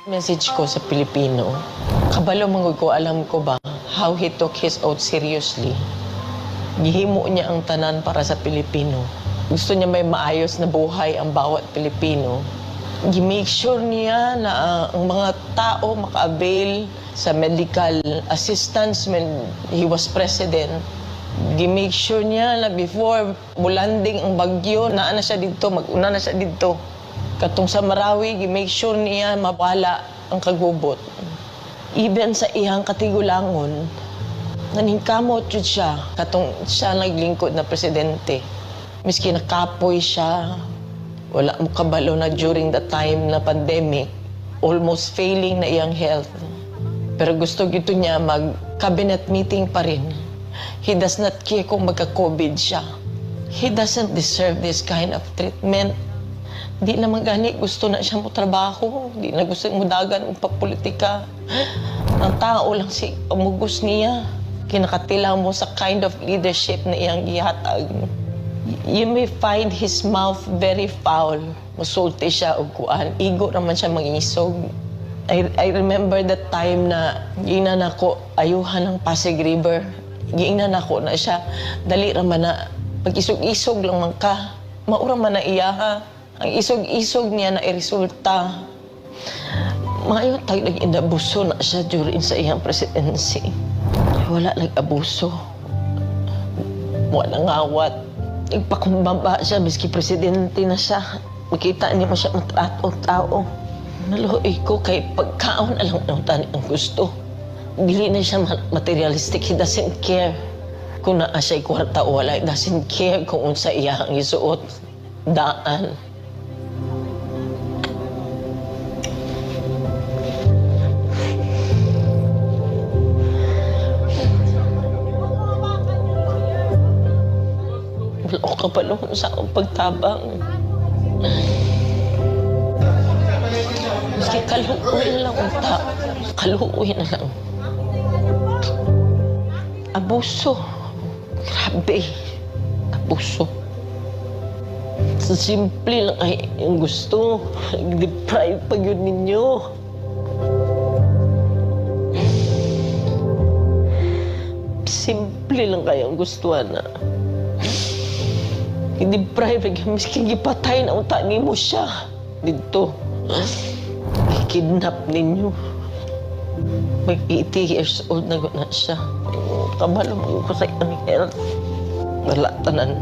Message ko sa Pilipino, kabalo mangod ko, alam ko ba how he took his oath seriously. Gihimo niya ang tanan para sa Pilipino. Gusto niya may maayos na buhay ang bawat Pilipino. Gi-make sure niya na ang mga tao maka-avail sa medical assistance when he was president. Gi-make sure niya na before bulanding ang bagyo, naana siya dito, mag-una na siya dito. Katong sa Marawi, gi-make sure niya mawala ang kagubot. Even sa iyang katigulangon, naningkamot yun siya. Katong siya naglingkod na presidente. Miski nakapoy siya, wala mo kabalo na during the time na pandemic, almost failing na iyang health. Pero gusto gito niya mag-cabinet meeting pa rin. He does not care kung magka-COVID siya. He doesn't deserve this kind of treatment. Di naman gani, gusto na siya mo trabaho. Di na gusto mo dagan o papolitika. Ang tao lang si umugos niya. Kinakatila mo sa kind of leadership na iyang gihatag. You may find his mouth very foul. Musulti siya o kuan. Igo naman siya mangisog. I remember that time na giingnan ako ayuhan ng Pasig River. Giingnan ako na siya. Dali raman na pag-isog-isog lang man ka. Maura man na iya ha. Ang isog-isog niya na iresulta. Maayon tayo nag-inabuso na siya during sa iyang presidency. Wala nag-abuso. Wala ngawat. Nagpakumbaba siya, miski presidente na siya. Makita niya mo siya matrato-tao. Naluhoy ko kay pagkaon alang ng tani ang gusto. Dili na siya materialistic. He doesn't care kung naa siya'y kwarta o wala. He doesn't care kung unsa iya ang isuot. Daan. Wala ko kapalong sa akong pagtabang. Maski kaluoy na lang ang tao. Kaluoy na lang. Abuso. Grabe. Abuso. Sa simple lang ay yung gusto. Deprive pa yun ninyo. Simple lang kayang gustuhan na. I-deprive, miski gipatay na utangin mo siya. Dito. Kidnap ninyo. May 80 years old na siya. Kabalo mo ko sa iyang health. Wala tanan.